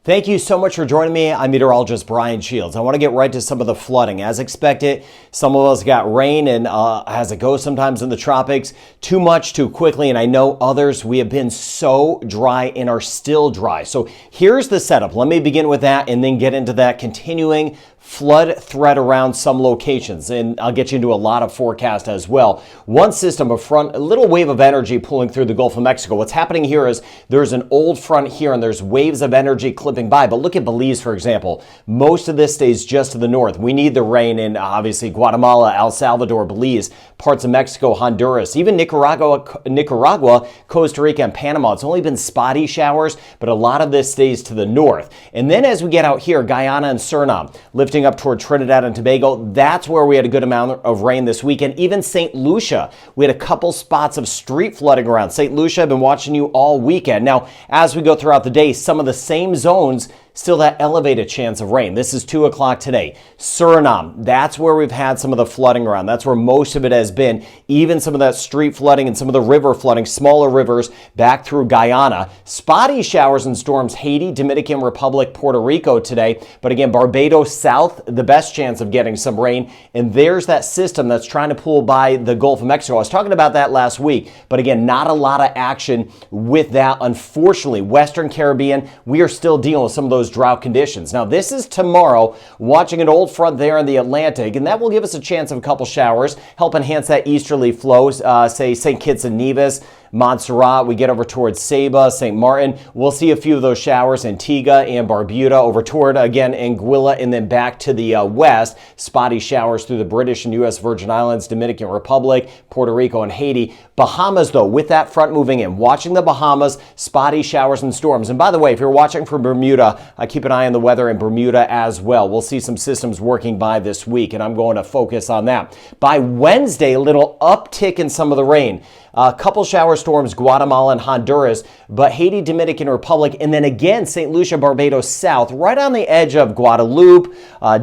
Thank you so much for joining me. I'm meteorologist Brian Shields. I want to get right to some of the flooding. As expected, some of us got rain and as it goes sometimes in the tropics, too much too quickly. And I know others, we have been so dry and are still dry. So here's the setup. Let me begin with that and then get into that continuing flood threat around some locations, and I'll get you into a lot of forecast as well. One system, a little wave of energy pulling through the Gulf of Mexico. What's happening here is there's an old front here and there's waves of energy clipping by, but look at Belize, for example. Most of this stays just to the north. We need the rain in obviously Guatemala, El Salvador, Belize, parts of Mexico, Honduras, even Nicaragua, Costa Rica, and Panama. It's only been spotty showers, but a lot of this stays to the north. And then as we get out here, Guyana and Suriname, lifting up toward Trinidad and Tobago, that's where we had a good amount of rain this weekend. Even St. Lucia, we had a couple spots of street flooding around. St. Lucia, I've been watching you all weekend. Now, as we go throughout the day, some of the same zones still that elevated chance of rain. This is 2 o'clock today. Suriname, that's where we've had some of the flooding around. That's where most of it has been. Even some of that street flooding and some of the river flooding, smaller rivers back through Guyana. Spotty showers and storms, Haiti, Dominican Republic, Puerto Rico today. But again, Barbados south, the best chance of getting some rain. And there's that system that's trying to pull by the Gulf of Mexico. I was talking about that last week. But again, not a lot of action with that. Unfortunately, Western Caribbean, we are still dealing with some of those drought conditions. Now, this is tomorrow, watching an old front there in the Atlantic, and that will give us a chance of a couple showers, help enhance that easterly flow, say St. Kitts and Nevis, Montserrat, we get over towards Saba, St. Martin. We'll see a few of those showers, Antigua and Barbuda, over toward, again, Anguilla, and then back to the west. Spotty showers through the British and U.S. Virgin Islands, Dominican Republic, Puerto Rico, and Haiti. Bahamas, though, with that front moving in, watching the Bahamas, spotty showers and storms. And by the way, if you're watching from Bermuda, keep an eye on the weather in Bermuda as well. We'll see some systems working by this week, and I'm going to focus on that. By Wednesday, a little uptick in some of the rain. A couple shower storms, Guatemala and Honduras, but Haiti, Dominican Republic, and then again, St. Lucia, Barbados south, right on the edge of Guadeloupe,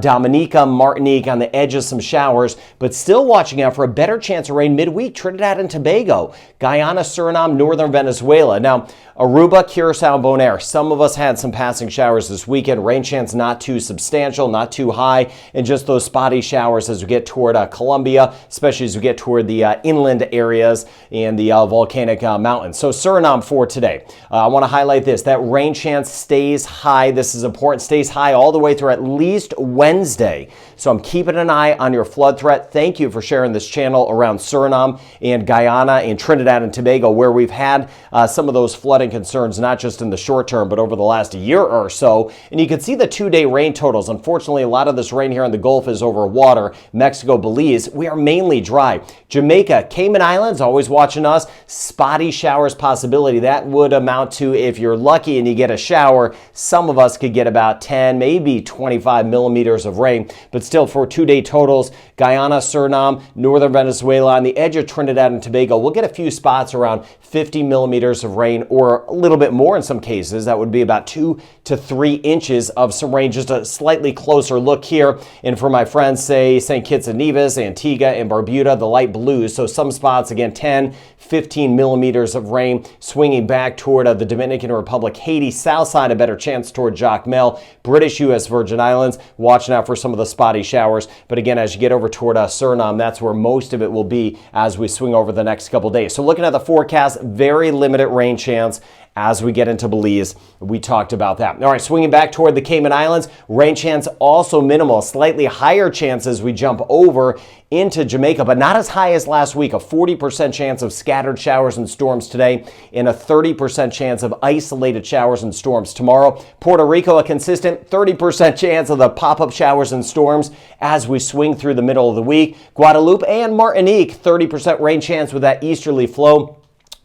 Dominica, Martinique, on the edge of some showers, but still watching out for a better chance of rain midweek, Trinidad and Tobago, Guyana, Suriname, northern Venezuela. Now, Aruba, Curacao, and Bonaire. Some of us had some passing showers this weekend. Rain chance not too substantial, not too high, and just those spotty showers as we get toward Colombia, especially as we get toward the inland areas and the volcanic mountains. So Suriname for today. I want to highlight this. That rain chance stays high. This is important. Stays high all the way through at least Wednesday. So I'm keeping an eye on your flood threat. Thank you for sharing this channel around Suriname and Guyana and Trinidad and Tobago, where we've had some of those flooding concerns, not just in the short term, but over the last year or so. And you can see the 2-day rain totals. Unfortunately, a lot of this rain here in the Gulf is over water. Mexico, Belize, we are mainly dry. Jamaica, Cayman Islands, always watching us. Spotty showers possibility. That would amount to, if you're lucky and you get a shower, some of us could get about 10, maybe 25 millimeters of rain. But still, for 2-day totals, Guyana, Suriname, northern Venezuela, on the edge of Trinidad and Tobago, we'll get a few spots around 50 millimeters of rain, or a little bit more in some cases. That would be about 2 to 3 inches of some rain. Just a slightly closer look here. And for my friends, say St. Kitts and Nevis, Antigua, and Barbuda, the light blues. So some spots, again, 10, 15 millimeters of rain, swinging back toward the Dominican Republic, Haiti, south side, a better chance toward Jacmel, British U.S. Virgin Islands, watching out for some of the spotty showers. But again, as you get over toward Suriname, that's where most of it will be as we swing over the next couple days. So looking at the forecast, very limited rain chance as we get into Belize. We talked about that. All right, swinging back toward the Cayman Islands, rain chance also minimal, slightly higher chance as we jump over into Jamaica, but not as high as last week. A 40% chance of scattered showers and storms today, and a 30% chance of isolated showers and storms tomorrow. Puerto Rico, a consistent 30% chance of the pop-up showers and storms as we swing through the middle of the week. Guadeloupe and Martinique, 30% rain chance with that easterly flow.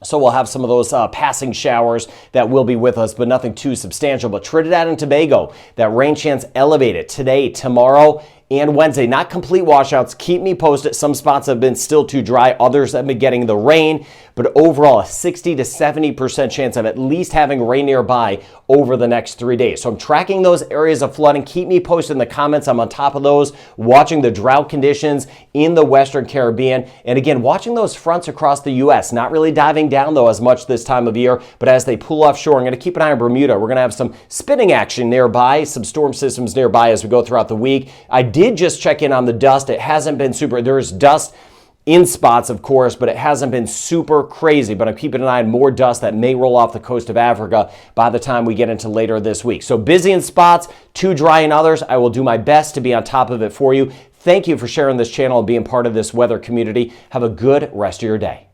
So we'll have some of those passing showers that will be with us, but nothing too substantial. But Trinidad and Tobago, that rain chance elevated today, tomorrow, and Wednesday. Not complete washouts. Keep me posted. Some spots have been still too dry. Others have been getting the rain. but overall a 60 to 70% chance of at least having rain nearby over the next 3 days. So I'm tracking those areas of flooding. Keep me posted in the comments. I'm on top of those, watching the drought conditions in the Western Caribbean. And again, watching those fronts across the U.S. Not really diving down though as much this time of year, but as they pull offshore, I'm going to keep an eye on Bermuda. We're going to have some spinning action nearby, some storm systems nearby as we go throughout the week. I did just check in on the dust. It hasn't been super. There's dust in spots, of course, but it hasn't been super crazy. But I'm keeping an eye on more dust that may roll off the coast of Africa by the time we get into later this week. So busy in spots, too dry in others. I will do my best to be on top of it for you. Thank you for sharing this channel and being part of this weather community. Have a good rest of your day.